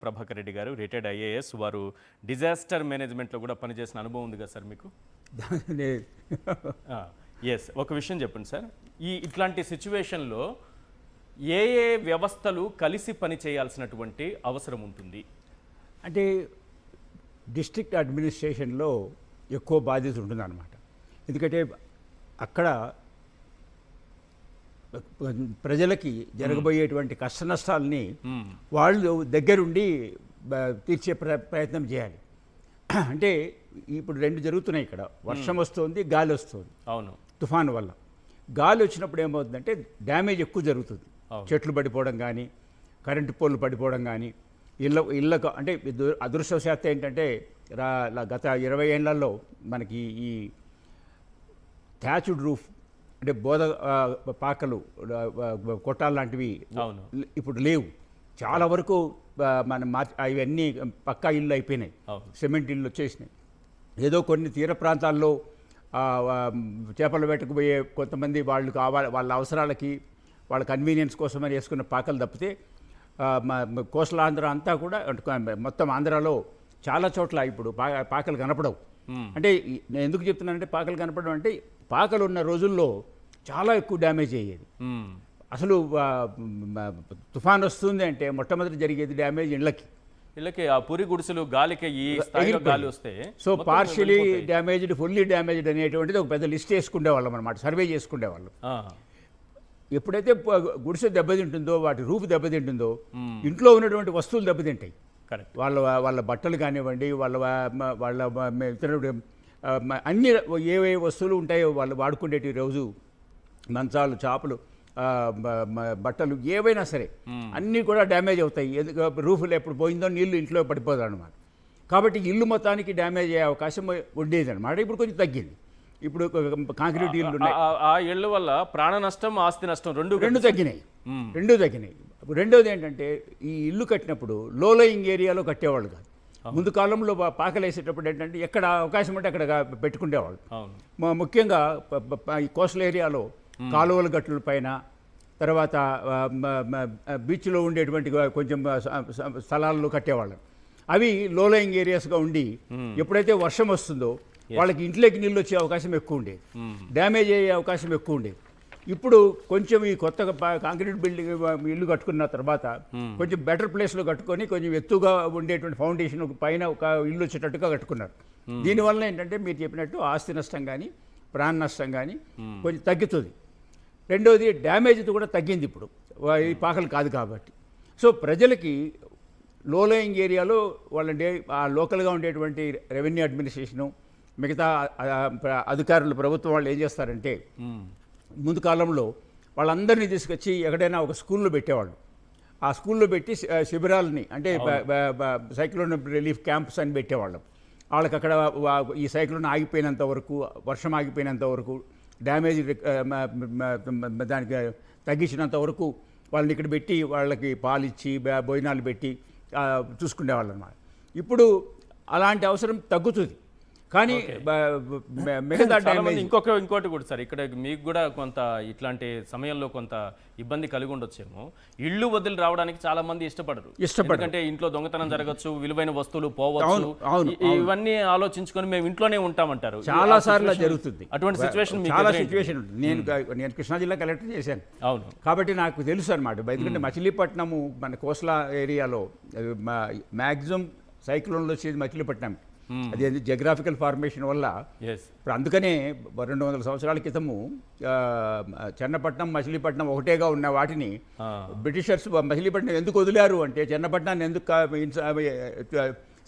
ప్రభాకర్ రెడ్డి గారు retired IAS. వారు disaster మేనేజ్మెంట్లో కూడా పనిచేసిన అనుభవం ఉంది కదా సార్ మీకు? ఎస్. ఒక విషయం చెప్పండి సార్, ఇట్లాంటి సిచ్యువేషన్లో ఏ ఏ వ్యవస్థలు కలిసి పని చేయాల్సినటువంటి అవసరం ఉంటుంది? అంటే డిస్ట్రిక్ట్ అడ్మినిస్ట్రేషన్లో ఎక్కువ బాధ్యత ఉంటుందన్నమాట. ఎందుకంటే అక్కడ ప్రజలకి జరగబోయేటువంటి కష్ట నష్టాలని వాళ్ళు దగ్గరుండి తీర్చే ప్రయత్నం చేయాలి. అంటే ఇప్పుడు రెండు జరుగుతున్నాయి ఇక్కడ. వర్షం వస్తుంది, గాలి వస్తుంది. అవును. తుఫాను వల్ల గాలి వచ్చినప్పుడు ఏమవుతుందంటే డ్యామేజ్ ఎక్కువ జరుగుతుంది. చెట్లు పడిపోవడం కానీ, కరెంటు పోల్లు పడిపోవడం కానీ, ఇళ్ళకు అంటే అదృష్టవశాత్తు ఏంటంటే గత 20 ఏళ్లలో మనకి ఈ థ్యాచ్డ్ రూఫ్ అంటే బోధ పాకలు కొట్టాలు లాంటివి ఇప్పుడు లేవు. చాలా వరకు మనం అవన్నీ పక్కా ఇళ్ళు అయిపోయినాయి, సిమెంట్ ఇళ్ళు వచ్చేసినాయి. ఏదో కొన్ని తీర ప్రాంతాల్లో చేపలు వేటకుపోయే కొంతమంది వాళ్ళు వాళ్ళ అవసరాలకి వాళ్ళ కన్వీనియన్స్ కోసమని వేసుకున్న పాకలు తప్పితే కోస్టల్ ఆంధ్ర అంతా కూడా మొత్తం ఆంధ్రాలో చాలా చోట్ల ఇప్పుడు పాకలు కనపడవు. అంటే నేను ఎందుకు చెప్తున్నానంటే పాకలు కనపడడం అంటే పాకలు ఉన్న రోజుల్లో చాలా ఎక్కువ డ్యామేజ్ అయ్యేది. అసలు తుఫాన్ వస్తుంది అంటే మొట్టమొదటి జరిగేది డ్యామేజ్ ఇళ్ళకి ఆ పూరి గుడిసెలు గాలికి ఈ స్థాయిలో గాలి వస్తే so partially damaged, fully damaged అనేటువంటిది ఒక పెద్ద లిస్ట్ వేసుకునేవాళ్ళం అనమాట, సర్వే చేసుకునేవాళ్ళం. ఎప్పుడైతే గుడిసె దెబ్బతింటుందో, వాటి రూపు దెబ్బతింటుందో, ఇంట్లో ఉన్నటువంటి వస్తువులు దెబ్బతింటాయి. వాళ్ళ బట్టలు కానివ్వండి, వాళ్ళ ఇతరుడు అన్ని ఏవే వస్తువులు ఉంటాయో వాళ్ళు వాడుకునేటి రోజు మంచాలు, చాపలు, బట్టలు ఏవైనా సరే అన్నీ కూడా డ్యామేజ్ అవుతాయి. రూఫ్లో ఎప్పుడు పోయిందో నీళ్లు ఇంట్లో పడిపోతాయి అన్నమాట. కాబట్టి ఇల్లు మొత్తానికి డ్యామేజ్ అయ్యే అవకాశం ఉండేది అనమాట. ఇప్పుడు కొంచెం తగ్గింది. ఇప్పుడు కాంక్రీట్ ఇల్లు ఉన్నాయి. ఆ ఇళ్ళ వల్ల ప్రాణ నష్టం, ఆస్తి నష్టం రెండు తగ్గినాయి. రెండోది ఏంటంటే ఈ ఇల్లు కట్టినప్పుడు లో లయింగ్ ఏరియాలో కట్టేవాళ్ళు కాదు. ముందు కాలంలో పాకలు వేసేటప్పుడు ఏంటంటే ఎక్కడ అవకాశం ఉంటే అక్కడ పెట్టుకునేవాళ్ళు. ముఖ్యంగా ఈ కోస్టల్ ఏరియాలో కాలువల గట్టుల పైన, తర్వాత బీచ్లో ఉండేటువంటి కొంచెం స్థలాల్లో కట్టేవాళ్ళం. అవి లో లయింగ్ ఏరియాస్గా ఉండి ఎప్పుడైతే వర్షం వస్తుందో వాళ్ళకి ఇంట్లోకి నీళ్ళు వచ్చే అవకాశం ఎక్కువ ఉండేది, డ్యామేజ్ అయ్యే అవకాశం ఎక్కువ ఉండేది. ఇప్పుడు కొంచెం ఈ కొత్తగా కాంక్రీట్ బిల్డింగ్ ఇల్లు కట్టుకున్న తర్వాత కొంచెం బెటర్ ప్లేస్లో కట్టుకొని కొంచెం ఎత్తుగా ఉండేటువంటి ఫౌండేషన్ పైన ఒక ఇల్లు వచ్చేటట్టుగా కట్టుకున్నారు. దీనివల్ల ఏంటంటే మీరు చెప్పినట్టు ఆస్తి నష్టం కానీ, ప్రాణ నష్టం కానీ కొంచెం తగ్గుతుంది. రెండోది డ్యామేజ్ కూడా తగ్గింది ఇప్పుడు ఈ పాకలు కాదు కాబట్టి. సో ప్రజలకి లో లయింగ్ ఏరియాలో వాళ్ళంటే ఆ లోకల్గా ఉండేటువంటి రెవెన్యూ అడ్మినిస్ట్రేషను, మిగతా అధికారులు, ప్రభుత్వం వాళ్ళు ఏం చేస్తారంటే ముందు కాలంలో వాళ్ళందరినీ తీసుకొచ్చి ఎక్కడైనా ఒక స్కూల్లో పెట్టేవాళ్ళు. ఆ స్కూల్లో పెట్టి శిబిరాలని అంటే సైక్లోన్ రిలీఫ్ క్యాంప్స్ అని పెట్టేవాళ్ళం. వాళ్ళకి అక్కడ ఈ సైక్లోన్ ఆగిపోయినంత వరకు, వర్షం ఆగిపోయినంత వరకు, డ్యామేజ్ దానికి తగ్గించినంత వరకు వాళ్ళని ఇక్కడ పెట్టి వాళ్ళకి పాలిచ్చి భోజనాలు పెట్టి చూసుకునేవాళ్ళు అన్నమాట. ఇప్పుడు అలాంటి అవసరం తగ్గుతుంది. కానీ మిగతా ఇంకోటి కూడా సార్, ఇక్కడ మీకు కూడా కొంత ఇట్లాంటి సమయంలో కొంత ఇబ్బంది కలిగి ఉండొచ్చేమో. ఇళ్ళు వదిలి రావడానికి చాలా మంది ఇష్టపడరు. ఎందుకంటే ఇంట్లో దొంగతనం జరగచ్చు, విలువైన వస్తువులు పోవచ్చు, ఇవన్నీ ఆలోచించుకొని మేము ఇంట్లోనే ఉంటామంటారు. చాలా సార్లు జరుగుతుంది అటువంటి సిచ్యువేషన్. చాలా సిచ్యువేషన్ ఉంటుంది. నేను కృష్ణా జిల్లా కలెక్టర్ చేశాను. అవును. కాబట్టి నాకు తెలుసు అనమాట. ఎందుకంటే మచిలీపట్నము మన కోస్టల్ ఏరియాలో మ్యాక్సిమం సైక్లోన్లు వచ్చేది మచిలీపట్నం. అది జియోగ్రాఫికల్ ఫార్మేషన్ వల్ల. ఇప్పుడు అందుకనే 200 సంవత్సరాల క్రితము చెన్నపట్నం, మచిలీపట్నం ఒకటేగా ఉన్న వాటిని బ్రిటిషర్స్ మచిలీపట్నం ఎందుకు వదిలారు అంటే, చెన్నపట్నాన్ని ఎందుకు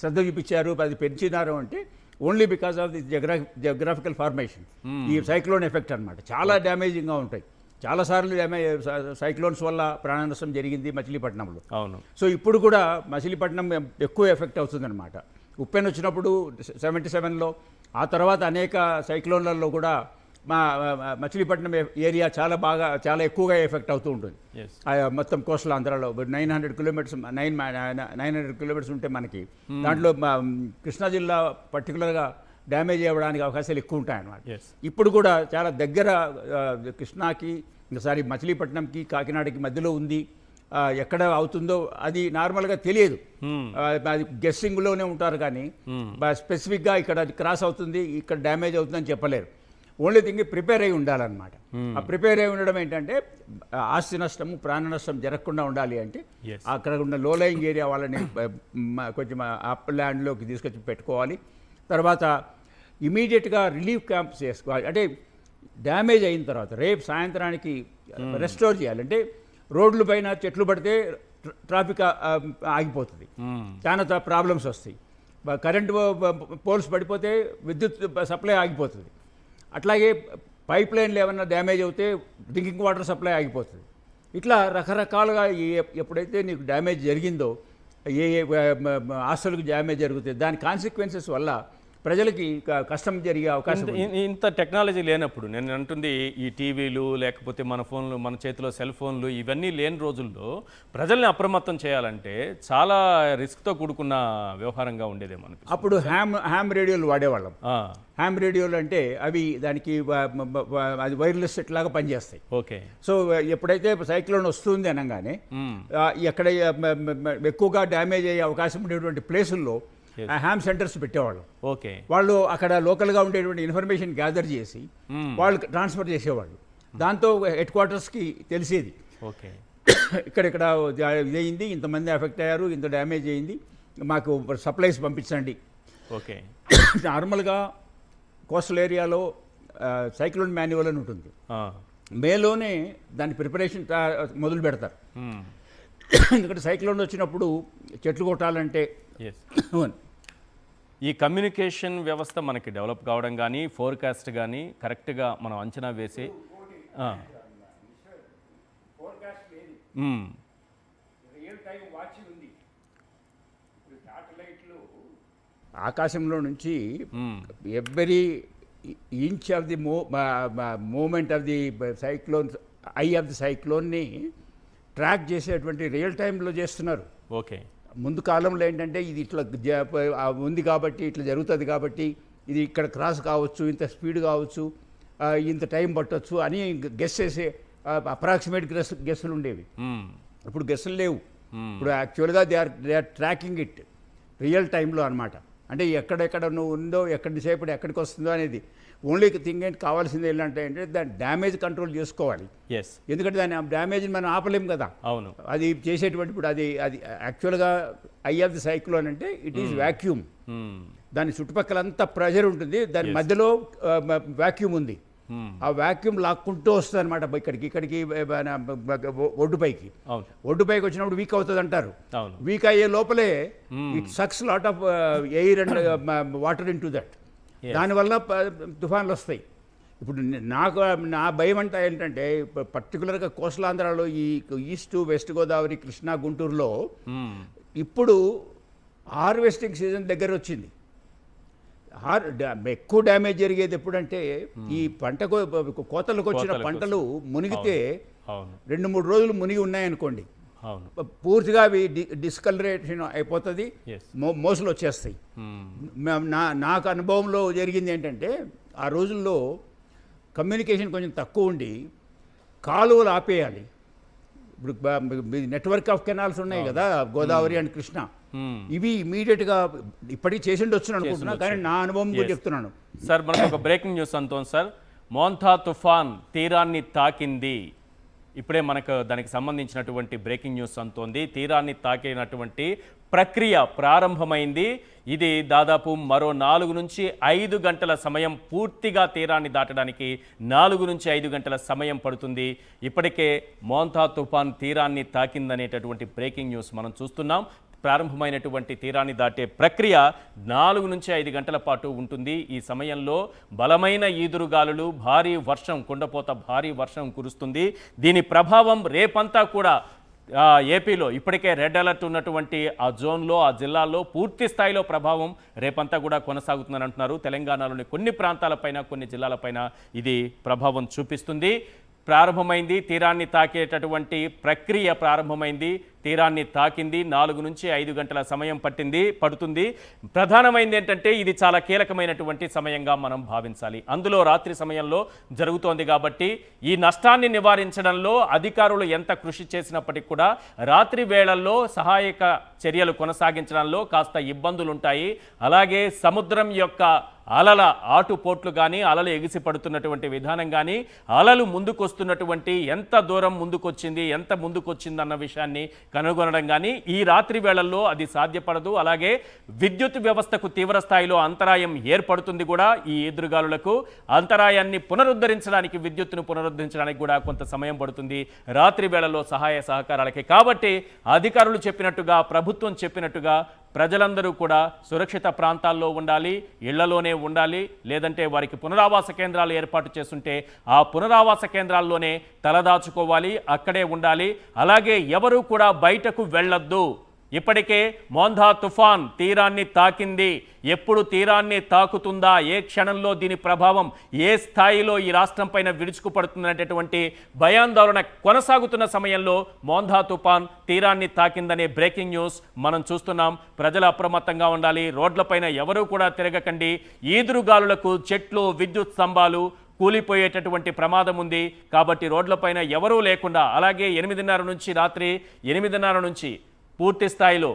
శ్రద్ధ చూపించారు, అది పెంచినారు అంటే only because of the geographical formation, ఈ సైక్లోన్ ఎఫెక్ట్ అనమాట. చాలా డ్యామేజింగ్గా ఉంటాయి. చాలాసార్లు సైక్లోన్స్ వల్ల ప్రాణ నష్టం జరిగింది మచిలీపట్నంలో. అవును. సో ఇప్పుడు కూడా మచిలీపట్నం ఎక్కువ ఎఫెక్ట్ అవుతుందన్నమాట. ఉప్పెన్ వచ్చినప్పుడు 77లో, ఆ తర్వాత అనేక సైక్లోన్లలో కూడా మచిలీపట్నం ఏరియా చాలా ఎక్కువగా ఎఫెక్ట్ అవుతూ ఉంటుంది. మొత్తం కోస్టల్ ఆంధ్రాలో 900 కిలోమీటర్స్ ఉంటే మనకి దాంట్లో కృష్ణా జిల్లా పర్టికులర్గా డ్యామేజ్ అవ్వడానికి అవకాశాలు ఎక్కువ ఉంటాయన్నమాట. ఇప్పుడు కూడా చాలా దగ్గర కృష్ణాకి, మచిలీపట్నంకి, కాకినాడకి మధ్యలో ఉంది. ఎక్కడ అవుతుందో అది నార్మల్గా తెలియదు. అది గెస్సింగ్లోనే ఉంటారు కానీ స్పెసిఫిక్గా ఇక్కడ అది క్రాస్ అవుతుంది, ఇక్కడ డ్యామేజ్ అవుతుందని చెప్పలేరు. ఓన్లీ థింగ్ ప్రిపేర్ అయి ఉండాలన్నమాట. ఆ ప్రిపేర్ అయి ఉండడం ఏంటంటే ఆస్తి నష్టము, ప్రాణ నష్టం జరగకుండా ఉండాలి అంటే అక్కడ ఉన్న లోలయింగ్ ఏరియా వాళ్ళని కొంచెం అప్ ల్యాండ్లోకి తీసుకొచ్చి పెట్టుకోవాలి. తర్వాత ఇమీడియట్గా రిలీఫ్ క్యాంప్స్ చేసుకోవాలి. అంటే డ్యామేజ్ అయిన తర్వాత రేపు సాయంత్రానికి రెస్టోర్ చేయాలి. అంటే రోడ్ల పైన చెట్లు పడితే ట్రాఫిక్ ఆగిపోతుంది, చాలా ప్రాబ్లమ్స్ వస్తాయి. కరెంటు పోల్స్ పడిపోతే విద్యుత్ సప్లై ఆగిపోతుంది. అట్లాగే పైప్ లైన్లు ఏమన్నా డ్యామేజ్ అవుతే డ్రింకింగ్ వాటర్ సప్లై ఆగిపోతుంది. ఇట్లా రకరకాలుగా ఎప్పుడైతే నీకు డ్యామేజ్ జరిగిందో, ఏ ఆస్తులకు డ్యామేజ్ జరుగుతుంది, దాని కాన్సిక్వెన్సెస్ వల్ల ప్రజలకి కష్టం జరిగే అవకాశం. ఇంత టెక్నాలజీ లేనప్పుడు నేను అంటుంది ఈ టీవీలు లేకపోతే మన ఫోన్లు, మన చేతిలో సెల్ ఫోన్లు ఇవన్నీ లేని రోజుల్లో ప్రజల్ని అప్రమత్తం చేయాలంటే చాలా రిస్క్తో కూడుకున్న వ్యవహారంగా ఉండేదేమో అనిపిస్తుంది. అప్పుడు హ్యామ్ రేడియోలు వాడేవాళ్ళం. హ్యామ్ రేడియోలు అంటే అవి దానికి అది వైర్లెస్ సెట్లాగా పనిచేస్తాయి. ఓకే. సో ఎప్పుడైతే సైక్లోన్ వస్తుంది అనగానే ఎక్కడ ఎక్కువగా డ్యామేజ్ అయ్యే అవకాశం ఉండేటువంటి ప్లేసుల్లో హ్యామ్ సెంటర్స్ పెట్టేవాళ్ళు. ఓకే. వాళ్ళు అక్కడ లోకల్గా ఉండేటువంటి ఇన్ఫర్మేషన్ గ్యాదర్ చేసి వాళ్ళు ట్రాన్స్ఫర్ చేసేవాళ్ళు. దాంతో హెడ్ క్వార్టర్స్కి తెలిసేది, ఓకే, ఇక్కడిక్కడ ఇదయింది, ఇంతమంది ఎఫెక్ట్ అయ్యారు, ఇంత డ్యామేజ్ అయింది, మాకు సప్లైస్ పంపించండి. ఓకే. నార్మల్గా కోస్టల్ ఏరియాలో సైక్లోన్ మాన్యువల్ అని ఉంటుంది. మేలోనే దాని ప్రిపరేషన్ మొదలు పెడతారు. ఎందుకంటే సైక్లోన్ వచ్చినప్పుడు చెట్లు కొట్టాలంటే ఈ కమ్యూనికేషన్ వ్యవస్థ మనకి డెవలప్ కావడం కానీ, ఫోర్కాస్ట్ కానీ కరెక్ట్గా మనం అంచనా వేసి ఆకాశంలో నుంచి every inch of the moment of the cyclone, eye of the సైక్లోన్ని ట్రాక్ చేసేటువంటి రియల్ టైంలో చేస్తున్నారు. ఓకే. ముందు కాలంలో ఏంటంటే ఇది ఇట్లా ఉంది కాబట్టి ఇట్లా జరుగుతుంది కాబట్టి ఇది ఇక్కడ క్రాస్ కావచ్చు, ఇంత స్పీడ్ కావచ్చు, ఇంత టైం పట్టవచ్చు అని గెస్ చేసే అప్రాక్సిమేట్ గెస్సులు ఉండేవి. ఇప్పుడు గెస్సులు లేవు. ఇప్పుడు యాక్చువల్గా they are tracking it real టైంలో అనమాట. అంటే ఎక్కడెక్కడ నువ్వు ఉందో, సేపు ఎక్కడికి వస్తుందో అనేది. ఓన్లీ థింగ్ ఏంటి కావాల్సింది ఏంటంటే దాని డ్యామేజ్ కంట్రోల్ చేసుకోవాలి. ఎందుకంటే దాని డ్యామేజ్ని మనం ఆపలేం కదా. అవును. అది చేసేటువంటి ఇప్పుడు అది యాక్చువల్గా ఐ ఆఫ్ ది సైక్లోన్ అంటే ఇట్ ఈజ్ వ్యాక్యూమ్. దాని చుట్టుపక్కలంతా ప్రెషర్ ఉంటుంది, దాని మధ్యలో వ్యాక్యూమ్ ఉంది. ఆ వ్యాక్యూమ్ లాక్కుంటూ వస్తుంది అనమాట ఇక్కడికి ఒడ్డుపైకి. ఒడ్డుపైకి వచ్చినప్పుడు వీక్ అవుతుంది అంటారు. వీక్ అయ్యే లోపలే it sucks lot of air and water in to that. దానివల్ల తుఫాన్లు వస్తాయి. ఇప్పుడు నా భయం అంతా ఏంటంటే పర్టికులర్గా కోస్టల్ ఆంధ్రాలో ఈ ఈస్ట్ వెస్ట్ గోదావరి, కృష్ణా, గుంటూరులో ఇప్పుడు హార్వెస్టింగ్ సీజన్ దగ్గర వచ్చింది. ఎక్కువ డ్యామేజ్ జరిగేది ఎప్పుడంటే ఈ పంట కోతలకు వచ్చిన పంటలు మునిగితే 2-3 రోజులు మునిగి ఉన్నాయనుకోండి, పూర్తిగా అవి డిస్కలరేషన్ అయిపోతుంది, మోసలు వచ్చేస్తాయి. నాకు అనుభవంలో జరిగింది ఏంటంటే ఆ రోజుల్లో కమ్యూనికేషన్ కొంచెం తక్కువ ఉండి కాలువలు ఆపేయాలి. ఇప్పుడు నెట్వర్క్ ఆఫ్ కెనాల్స్ ఉన్నాయి కదా, గోదావరి అండ్ కృష్ణ, ఇవి ఇమీడియట్గా ఇప్పటికీ చేసిండొచ్చు అనుకుంటున్నా, కానీ నా అనుభవం కూడా చెప్తున్నాను. సార్, మనకు ఒక బ్రేకింగ్ న్యూస్ అంతోంది సార్. మోంతా తుఫాన్ తీరాన్ని తాకింది. ఇప్పుడే మనకు దానికి సంబంధించినటువంటి బ్రేకింగ్ న్యూస్ అంతోంది. తీరాన్ని తాకినటువంటి ప్రక్రియ ప్రారంభమైంది. ఇది దాదాపు మరో 4 నుంచి 5 గంటల సమయం, పూర్తిగా తీరాన్ని దాటడానికి 4 నుంచి 5 గంటల సమయం పడుతుంది. ఇప్పటికే మోంతా తుఫాన్ తీరాన్ని తాకిందనేటటువంటి బ్రేకింగ్ న్యూస్ మనం చూస్తున్నాం. ప్రారంభమైనటువంటి తీరాన్ని దాటే ప్రక్రియ 4 నుంచి 5 గంటల పాటు ఉంటుంది. ఈ సమయంలో బలమైన ఈదురుగాలులు, భారీ వర్షం, కుండపోత భారీ వర్షం కురుస్తుంది. దీని ప్రభావం రేపంతా కూడా ఏపీలో ఇప్పటికే రెడ్ అలర్ట్ ఉన్నటువంటి ఆ జోన్లో, ఆ జిల్లాల్లో పూర్తి స్థాయిలో ప్రభావం రేపంతా కూడా కొనసాగుతుందని అంటున్నారు. తెలంగాణలోని కొన్ని ప్రాంతాలపైన, కొన్ని జిల్లాలపైన ఇది ప్రభావం చూపిస్తుంది. ప్రారంభమైంది, తీరాన్ని తాకేటటువంటి ప్రక్రియ ప్రారంభమైంది, తీరాన్ని తాకింది. 4 నుంచి 5 గంటల సమయం పడుతుంది. ప్రధానమైనది ఏంటంటే ఇది చాలా కీలకమైనటువంటి సమయంగా మనం భావించాలి. అందులో రాత్రి సమయంలో జరుగుతోంది కాబట్టి ఈ నష్టాన్ని నివారించడంలో అధికారులు ఎంత కృషి చేసినప్పటికీ కూడా రాత్రి వేళల్లో సహాయక చర్యలు కొనసాగించడంలో కాస్త ఇబ్బందులు ఉంటాయి. అలాగే సముద్రం యొక్క అలల ఆటుపోట్లు కానీ, అలలు ఎగిసి పడుతున్నటువంటి విధానం కానీ, అలలు ముందుకొస్తున్నటువంటి ఎంత దూరం ముందుకొచ్చింది, ఎంత ముందుకొచ్చింది అన్న విషయాన్ని కనుగొనడం కానీ ఈ రాత్రి వేళల్లో అది సాధ్యపడదు. అలాగే విద్యుత్ వ్యవస్థకు తీవ్ర స్థాయిలో అంతరాయం ఏర్పడుతుంది కూడా. ఈ ఎదురుగాలులకు అంతరాయాన్ని పునరుద్ధరించడానికి, విద్యుత్తును పునరుద్ధరించడానికి కూడా కొంత సమయం పడుతుంది రాత్రి వేళల్లో సహాయ సహకారాలకి. కాబట్టి అధికారులు చెప్పినట్టుగా, ప్రభుత్వం చెప్పినట్టుగా ప్రజలందరూ కూడా సురక్షిత ప్రాంతాల్లో ఉండాలి, ఇళ్లలోనే ఉండాలి. లేదంటే వారికి పునరావాస కేంద్రాలు ఏర్పాటు చేస్తుంటే ఆ పునరావాస కేంద్రాల్లోనే తలదాచుకోవాలి, అక్కడే ఉండాలి. అలాగే ఎవరూ కూడా బయటకు వెళ్ళొద్దు. ఇప్పటికే మోంధా తుఫాన్ తీరాన్ని తాకింది. ఎప్పుడు తీరాన్ని తాకుతుందా, ఏ క్షణంలో దీని ప్రభావం ఏ స్థాయిలో ఈ రాష్ట్రం పైన విరుచుకుపడుతుందనేటటువంటి భయాందోళన కొనసాగుతున్న సమయంలో మోంధా తుఫాన్ తీరాన్ని తాకిందనే బ్రేకింగ్ న్యూస్ మనం చూస్తున్నాం. ప్రజలు అప్రమత్తంగా ఉండాలి. రోడ్లపైన ఎవరూ కూడా తిరగకండి. ఈదురుగాలులకు చెట్లు, విద్యుత్ స్తంభాలు కూలిపోయేటటువంటి ప్రమాదం ఉంది. కాబట్టి రోడ్లపైన ఎవరూ లేకుండా, అలాగే 8:30 నుంచి రాత్రి 8:30 నుంచి పూర్తి స్థాయిలో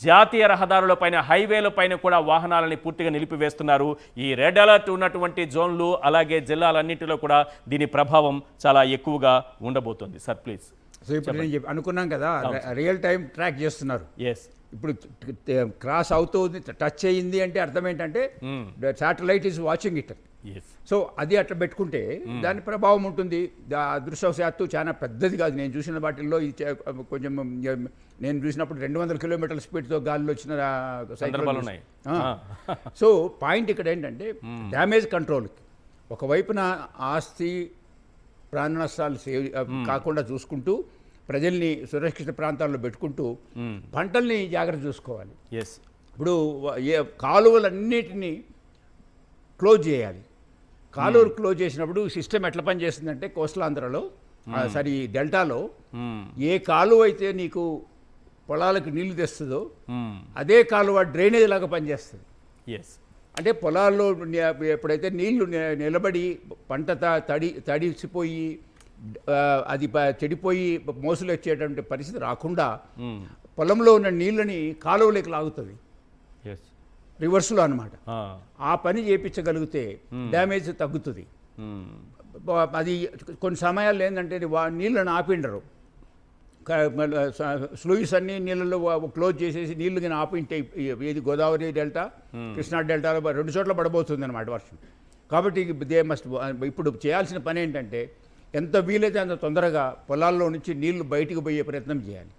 జాతీయ రహదారులపైన, హైవేలపైన కూడా వాహనాలని పూర్తిగా నిలిపివేస్తున్నారు. ఈ రెడ్ అలర్ట్ ఉన్నటువంటి జోన్లు అలాగే జిల్లాలన్నింటిలో కూడా దీని ప్రభావం చాలా ఎక్కువగా ఉండబోతుంది. Sir please. సో ఇప్పుడు నేను అనుకున్నాం కదా, రియల్ టైం ట్రాక్ చేస్తున్నారు. ఎస్, ఇప్పుడు క్రాస్ అవుతుంది, టచ్ అయ్యింది అంటే అర్థం ఏంటంటే satellite is watching it. So అది అట్లా పెట్టుకుంటే దాని ప్రభావం ఉంటుంది. అదృష్టవశాత్తు చాలా పెద్దది కాదు. నేను చూసిన వాటిల్లో కొంచెం, నేను చూసినప్పుడు 200 కిలోమీటర్ల స్పీడ్తో గాలిలో వచ్చిన సందర్భాలు ఉన్నాయి. సో పాయింట్ ఇక్కడ ఏంటంటే డ్యామేజ్ కంట్రోల్కి ఒకవైపున ఆస్తి ప్రాణ నష్టాలు కాకుండా చూసుకుంటూ, ప్రజల్ని సురక్షిత ప్రాంతాల్లో పెట్టుకుంటూ పంటల్ని జాగ్రత్త చూసుకోవాలి. ఇప్పుడు కాలువలన్నిటినీ క్లోజ్ చేయాలి. కాలువలు క్లోజ్ చేసినప్పుడు సిస్టమ్ ఎట్లా పనిచేస్తుందంటే కోస్టలాంధ్రలో, సారీ డెల్టాలో, ఏ కాలువ అయితే నీకు పొలాలకు నీళ్లు తెస్తుందో అదే కాలువ డ్రైనేజ్ లాగా పనిచేస్తుంది. అంటే పొలాల్లో ఎప్పుడైతే నీళ్లు నిలబడి పంట తడిసిపోయి అది చెడిపోయి మోసులు వచ్చేటువంటి పరిస్థితి రాకుండా పొలంలో ఉన్న నీళ్ళని కాలువలోకి లాగుతుంది, రివర్స్లో అనమాట. ఆ పని చేయించగలిగితే డ్యామేజ్ తగ్గుతుంది. అది కొన్ని సమయాల్లో ఏంటంటే నీళ్ళని ఆపిండరు, స్లూయిస్ అన్ని నీళ్ళలో క్లోజ్ చేసేసి నీళ్లు కానీ ఆపింటే ఏది గోదావరి డెల్టా, కృష్ణా డెల్టాలో 2 చోట్ల పడబోతుంది అనమాట వర్షం. కాబట్టి దే మస్ట్ ఇప్పుడు చేయాల్సిన పని ఏంటంటే ఎంత వీలైతే అంత తొందరగా పొలాల్లో నుంచి నీళ్లు బయటికి పోయే ప్రయత్నం చేయాలి.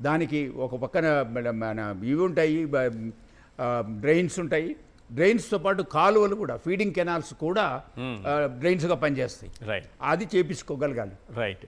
దానికి ఒక పక్కన మన ఇవి ఉంటాయి, డ్రైన్స్ ఉంటాయి. డ్రైన్స్తో పాటు కాలువలు కూడా, ఫీడింగ్ కెనాల్స్ కూడా డ్రైన్స్గా పనిచేస్తాయి. అది చేపించుకోగలగాలి. రైట్.